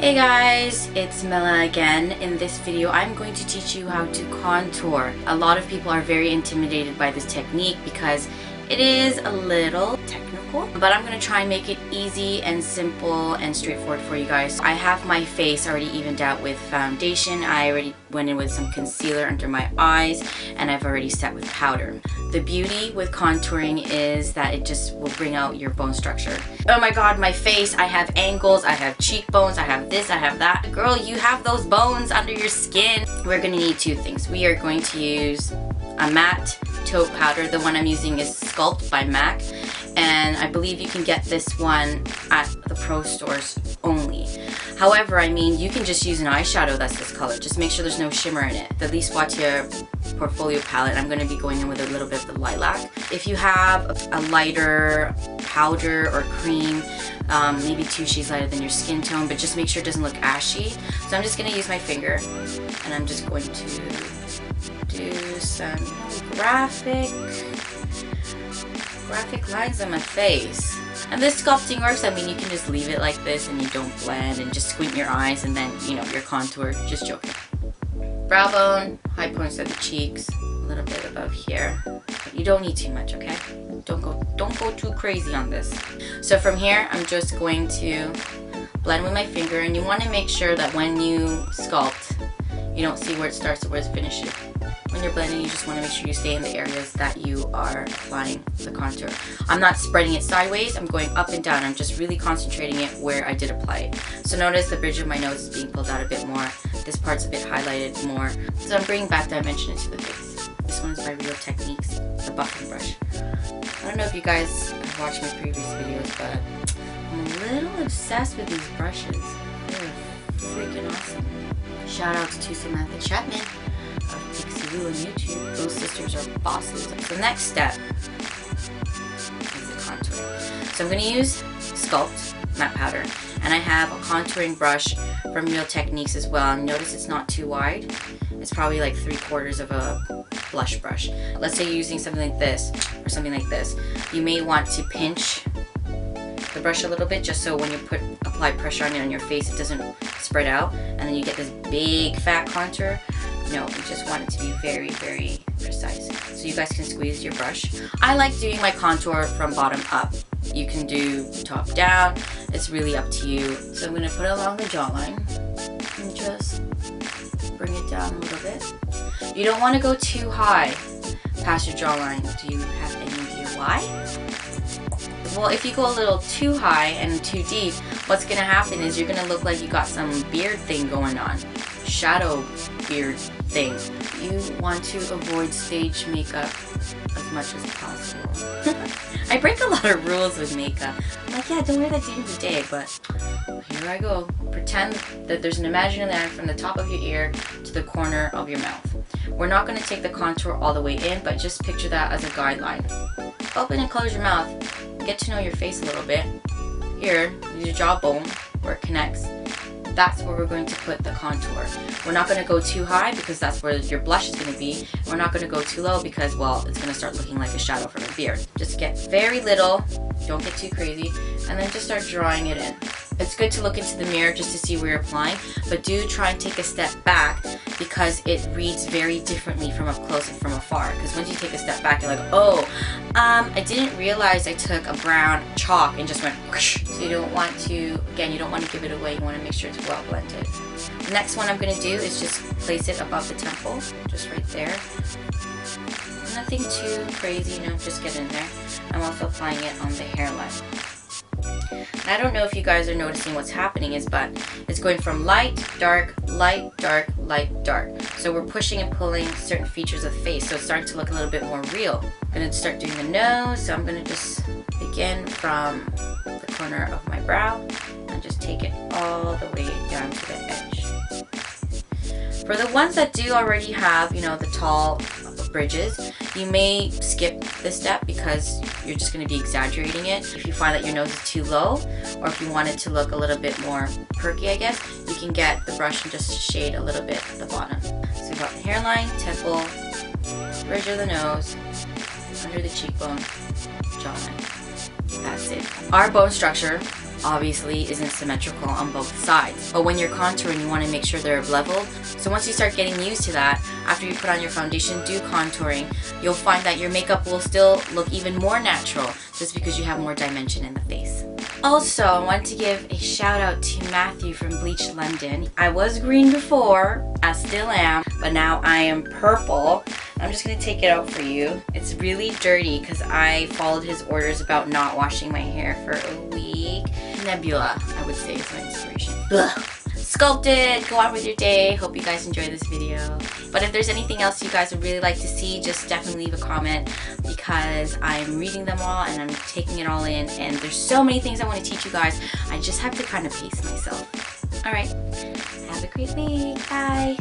Hey guys, it's Mila again. In this video, I'm going to teach you how to contour. A lot of people are very intimidated by this technique because it is a little technical, but I'm going to try and make it easy and simple and straightforward for you guys. I have my face already evened out with foundation. I already went in with some concealer under my eyes, and I've already set with powder. The beauty with contouring is that it just will bring out your bone structure. Oh my god, my face, I have angles, I have cheekbones, I have this, I have that. Girl, you have those bones under your skin. We're going to need two things. We are going to use a matte taupe powder. The one I'm using is Sculpt by MAC, and I believe you can get this one at the pro stores only. However, I mean, you can just use an eyeshadow that's this color. Just make sure there's no shimmer in it. The Lise Watier Portfolio palette, I'm going to be going in with a little bit of the lilac. If you have a lighter powder or cream, maybe 2 shades lighter than your skin tone, but just make sure it doesn't look ashy. So I'm just going to use my finger, and I'm just going to do some graphic lines on my face. And this sculpting works. I mean, you can just leave it like this and you don't blend and just squint your eyes and then, you know, your contour. Just joking. Brow bone, high points of the cheeks, a little bit above here. You don't need too much, okay? Don't go too crazy on this. So from here, I'm just going to blend with my finger, and you want to make sure that when you sculpt, you don't see where it starts or where it finishes. When you're blending, you just want to make sure you stay in the areas that you are applying the contour. I'm not spreading it sideways, I'm going up and down. I'm just really concentrating it where I did apply it. So notice the bridge of my nose is being pulled out a bit more. This part's a bit highlighted more. So I'm bringing back dimension into the face. This one's by Real Techniques, the buffing brush. I don't know if you guys have watched my previous videos, but I'm a little obsessed with these brushes. They're freaking awesome. Shout out to Samantha Chapman of Pixie Woo on YouTube. Those sisters are bosses. The next step is the contouring. So I'm going to use Sculpt matte powder, and I have a contouring brush from Real Techniques as well. And notice it's not too wide. It's probably like 3/4 of a blush brush. Let's say you're using something like this or something like this. You may want to pinch the brush a little bit, just so when you apply pressure on it on your face, it doesn't spread out and then you get this big fat contour. No, you just want it to be very, very precise. So you guys can squeeze your brush. I like doing my contour from bottom up. You can do top down. It's really up to you. So I'm going to put it along the jawline and just bring it down a little bit. You don't want to go too high past your jawline. Do you have any idea why? Well, if you go a little too high and too deep, what's going to happen is you're going to look like you got some beard thing going on. Shadow beard thing. You want to avoid stage makeup as much as possible. I break a lot of rules with makeup. I'm like, yeah, don't wear that during the day, but here I go. Pretend that there's an imaginary line from the top of your ear to the corner of your mouth. We're not going to take the contour all the way in, but just picture that as a guideline. Open and close your mouth. Get to know your face a little bit. Here, your jawbone, where it connects. That's where we're going to put the contour. We're not going to go too high because that's where your blush is going to be. We're not going to go too low because, well, it's going to start looking like a shadow from a beard. Just get very little, don't get too crazy, and then just start drawing it in. It's good to look into the mirror just to see where you're applying, but do try and take a step back because it reads very differently from up close and from afar. Because once you take a step back, you're like, oh, I didn't realize I took a brown chalk and just went whoosh. So you don't want to, again, you don't want to give it away. You want to make sure it's well blended. The next one I'm going to do is just place it above the temple, just right there. Nothing too crazy, you know, just get in there. I'm also applying it on the hairline. I don't know if you guys are noticing what's happening but it's going from light, dark, light, dark, light, dark. So we're pushing and pulling certain features of the face, so it's starting to look a little bit more real. I'm going to start doing the nose, so I'm going to just begin from the corner of my brow and just take it all the way down to the edge. For the ones that do already have, you know, the tall bridges, you may skip this step because you're just going to be exaggerating it. If you find that your nose is too low, or if you want it to look a little bit more perky, I guess, you can get the brush and just shade a little bit at the bottom. So you've got the hairline, temple, bridge of the nose, under the cheekbone, jawline. That's it. Our bone structure obviously isn't symmetrical on both sides, but when you're contouring, you want to make sure they're leveled. So once you start getting used to that, after you put on your foundation, do contouring, you'll find that your makeup will still look even more natural just because you have more dimension in the face. Also, I want to give a shout out to Matthew from Bleach London. I was green before, I still am, but now I am purple. I'm just going to take it out for you. It's really dirty because I followed his orders about not washing my hair for a week. Nebula, I would say, is my inspiration. Ugh. Sculpt it, go on with your day. Hope you guys enjoyed this video. But if there's anything else you guys would really like to see, just definitely leave a comment because I'm reading them all and I'm taking it all in. And there's so many things I want to teach you guys. I just have to kind of pace myself. Alright, have a great week. Bye.